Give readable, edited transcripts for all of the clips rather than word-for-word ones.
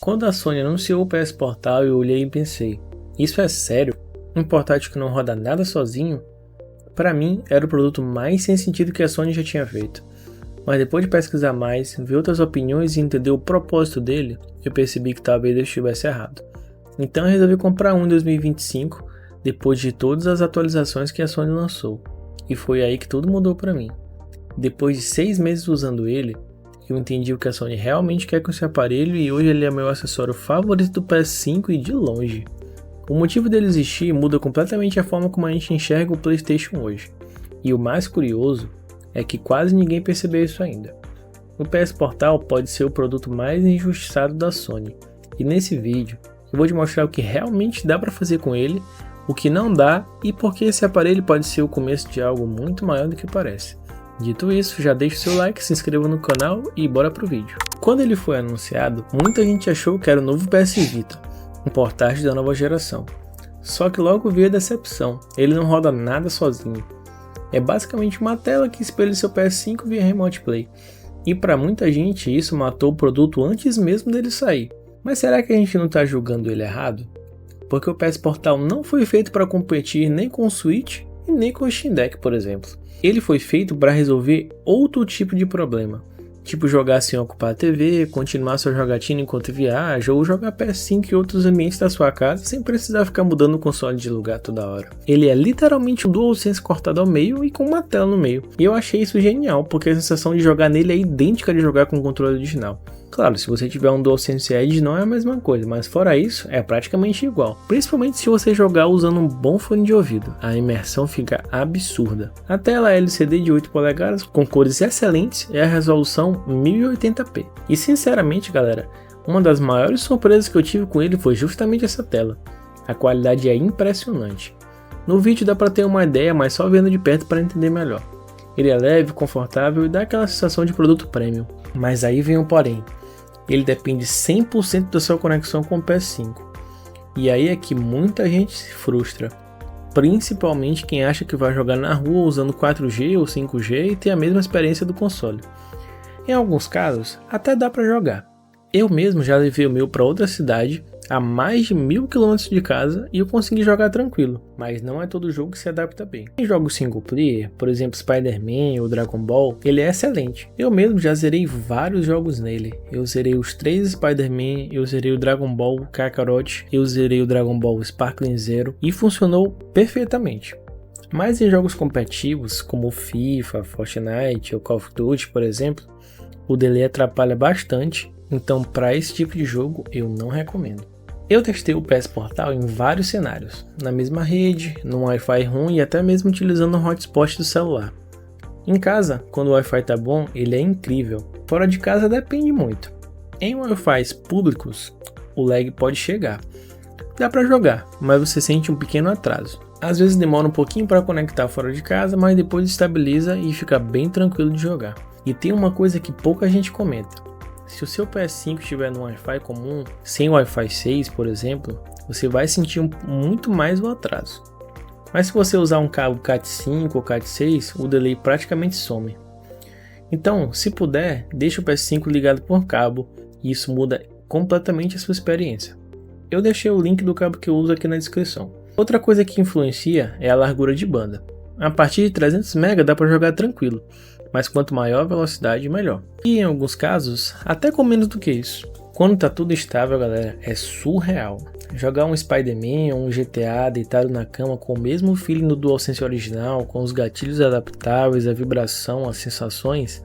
Quando a Sony anunciou o PS Portal, eu olhei e pensei, isso é sério? Um portátil que não roda nada sozinho? Para mim, era o produto mais sem sentido que a Sony já tinha feito. Mas depois de pesquisar mais, ver outras opiniões e entender o propósito dele, eu percebi que talvez eu estivesse errado. Então eu resolvi comprar um em 2025, depois de todas as atualizações que a Sony lançou. E foi aí que tudo mudou para mim. Depois de 6 meses usando ele, eu entendi o que a Sony realmente quer com esse aparelho e hoje ele é meu acessório favorito do PS5 e de longe. O motivo dele existir muda completamente a forma como a gente enxerga o PlayStation hoje. E o mais curioso é que quase ninguém percebeu isso ainda. O PS Portal pode ser o produto mais injustiçado da Sony. E nesse vídeo eu vou te mostrar o que realmente dá para fazer com ele, o que não dá e por que esse aparelho pode ser o começo de algo muito maior do que parece. Dito isso, já deixa o seu like, se inscreva no canal e bora pro vídeo. Quando ele foi anunciado, muita gente achou que era o novo PS Vita, um portátil da nova geração. Só que logo veio a decepção, ele não roda nada sozinho. É basicamente uma tela que espelha seu PS5 via Remote Play. E para muita gente isso matou o produto antes mesmo dele sair. Mas será que a gente não está julgando ele errado? Porque o PS Portal não foi feito para competir nem com o Switch e nem com o Steam Deck, por exemplo. Ele foi feito para resolver outro tipo de problema, tipo jogar sem ocupar a TV, continuar sua jogatina enquanto viaja ou jogar PS5 em outros ambientes da sua casa sem precisar ficar mudando o console de lugar toda hora. Ele é literalmente um DualSense cortado ao meio e com uma tela no meio, e eu achei isso genial porque a sensação de jogar nele é idêntica de jogar com o controle original. Claro, se você tiver um DualSense Edge não é a mesma coisa, mas fora isso é praticamente igual, principalmente se você jogar usando um bom fone de ouvido, a imersão fica absurda. A tela LCD de 8 polegadas com cores excelentes e a resolução 1080p. E sinceramente galera, uma das maiores surpresas que eu tive com ele foi justamente essa tela. A qualidade é impressionante. No vídeo dá para ter uma ideia, mas só vendo de perto para entender melhor. Ele é leve, confortável e dá aquela sensação de produto premium. Mas aí vem um porém. Ele depende 100% da sua conexão com o PS5. E aí é que muita gente se frustra. Principalmente quem acha que vai jogar na rua usando 4G ou 5G e ter a mesma experiência do console. Em alguns casos, até dá para jogar. Eu mesmo já levei o meu para outra cidade, a mais de 1000 km de casa, e eu consegui jogar tranquilo, mas não é todo jogo que se adapta bem. Em jogos single player, por exemplo Spider-Man ou Dragon Ball, ele é excelente. Eu mesmo já zerei vários jogos nele. Eu zerei os 3 Spider-Man, eu zerei o Dragon Ball Kakarot, eu zerei o Dragon Ball Sparkling Zero e funcionou perfeitamente. Mas em jogos competitivos, como FIFA, Fortnite ou Call of Duty, por exemplo, o delay atrapalha bastante, então para esse tipo de jogo eu não recomendo. Eu testei o PS Portal em vários cenários, na mesma rede, no Wi-Fi ruim e até mesmo utilizando o hotspot do celular. Em casa, quando o Wi-Fi tá bom, ele é incrível, fora de casa depende muito. Em Wi-Fi públicos, o lag pode chegar. Dá para jogar, mas você sente um pequeno atraso. Às vezes demora um pouquinho para conectar fora de casa, mas depois estabiliza e fica bem tranquilo de jogar. E tem uma coisa que pouca gente comenta. Se o seu PS5 estiver no Wi-Fi comum, sem Wi-Fi 6, por exemplo, você vai sentir muito mais o atraso. Mas se você usar um cabo Cat5 ou Cat6, o delay praticamente some. Então, se puder, deixe o PS5 ligado por cabo e isso muda completamente a sua experiência. Eu deixei o link do cabo que eu uso aqui na descrição. Outra coisa que influencia é a largura de banda. A partir de 300 MB dá para jogar tranquilo, mas quanto maior a velocidade, melhor. E em alguns casos, até com menos do que isso. Quando tá tudo estável, galera, é surreal. Jogar um Spider-Man ou um GTA deitado na cama com o mesmo feeling do DualSense original, com os gatilhos adaptáveis, a vibração, as sensações,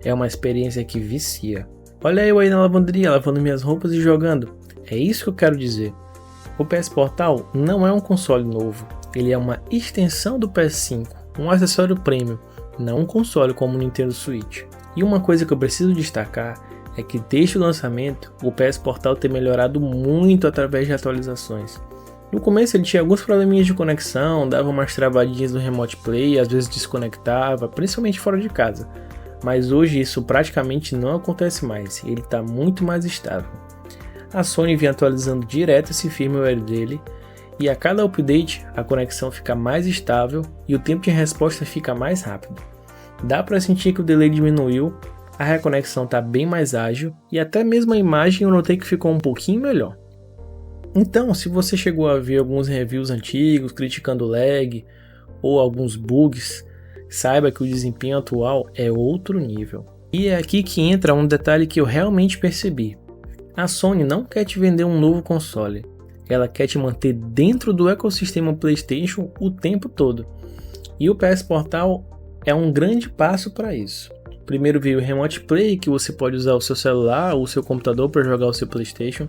é uma experiência que vicia. Olha eu aí na lavanderia, lavando minhas roupas e jogando. É isso que eu quero dizer. O PS Portal não é um console novo, ele é uma extensão do PS5, um acessório premium, não um console como o Nintendo Switch. E uma coisa que eu preciso destacar é que desde o lançamento, o PS Portal tem melhorado muito através de atualizações. No começo ele tinha alguns probleminhas de conexão, dava umas travadinhas no Remote Play, às vezes desconectava, principalmente fora de casa. Mas hoje isso praticamente não acontece mais, ele está muito mais estável. A Sony vem atualizando direto esse firmware dele, e a cada update a conexão fica mais estável e o tempo de resposta fica mais rápido. Dá para sentir que o delay diminuiu, A reconexão está bem mais ágil e até mesmo a imagem eu notei que ficou um pouquinho melhor. Então, se você chegou a ver alguns reviews antigos criticando lag ou alguns bugs, saiba que o desempenho atual é outro nível. E é aqui que entra um detalhe que eu realmente percebi. A Sony não quer te vender um novo console, ela quer te manter dentro do ecossistema PlayStation o tempo todo. E o PS Portal é um grande passo para isso. Primeiro veio o Remote Play, que você pode usar o seu celular ou o seu computador para jogar o seu PlayStation.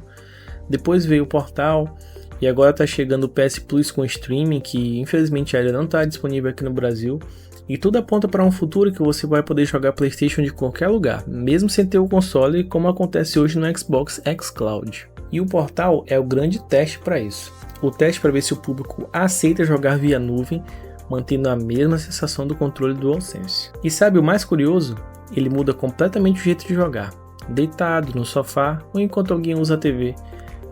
Depois veio o Portal e agora está chegando o PS Plus com streaming, que infelizmente ainda não está disponível aqui no Brasil. E tudo aponta para um futuro que você vai poder jogar PlayStation de qualquer lugar, mesmo sem ter o console, como acontece hoje no Xbox xCloud. E o Portal é o grande teste para isso. O teste para ver se o público aceita jogar via nuvem, mantendo a mesma sensação do controle DualSense. E sabe o mais curioso? Ele muda completamente o jeito de jogar, deitado, no sofá ou enquanto alguém usa a TV.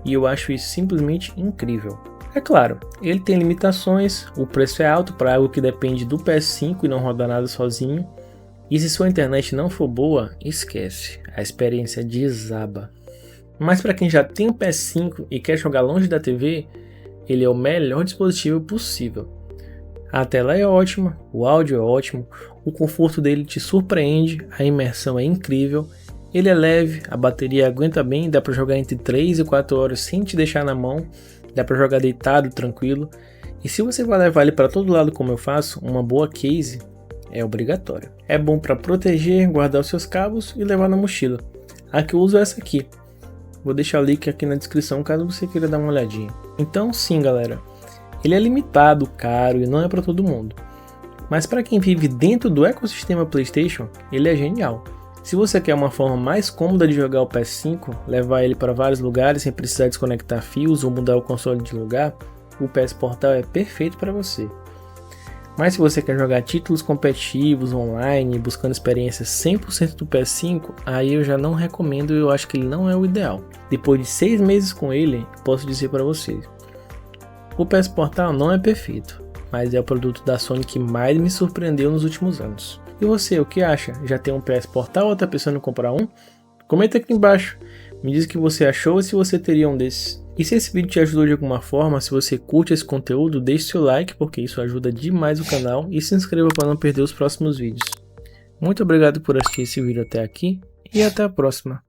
E eu acho isso simplesmente incrível. É claro, ele tem limitações, o preço é alto para algo que depende do PS5 e não roda nada sozinho. E se sua internet não for boa, esquece, a experiência desaba. Mas para quem já tem um PS5 e quer jogar longe da TV, ele é o melhor dispositivo possível. A tela é ótima, o áudio é ótimo, o conforto dele te surpreende, a imersão é incrível, ele é leve, a bateria aguenta bem, dá para jogar entre 3 e 4 horas sem te deixar na mão, dá para jogar deitado, tranquilo, e se você vai levar ele para todo lado como eu faço, uma boa case é obrigatória. É bom para proteger, guardar os seus cabos e levar na mochila. A que eu uso é essa aqui. Vou deixar o link aqui na descrição caso você queira dar uma olhadinha. Então sim, galera, ele é limitado, caro e não é para todo mundo. Mas para quem vive dentro do ecossistema PlayStation, ele é genial. Se você quer uma forma mais cômoda de jogar o PS5, levar ele para vários lugares sem precisar desconectar fios ou mudar o console de lugar, o PS Portal é perfeito para você. Mas se você quer jogar títulos competitivos online, buscando experiência 100% do PS5, aí eu já não recomendo e eu acho que ele não é o ideal. Depois de 6 meses com ele, posso dizer para vocês, o PS Portal não é perfeito, mas é o produto da Sony que mais me surpreendeu nos últimos anos. E você, o que acha? Já tem um PS Portal ou está pensando em comprar um? Comenta aqui embaixo, me diz o que você achou e se você teria um desses. E se esse vídeo te ajudou de alguma forma, se você curte esse conteúdo, deixe seu like porque isso ajuda demais o canal e se inscreva para não perder os próximos vídeos. Muito obrigado por assistir esse vídeo até aqui e até a próxima.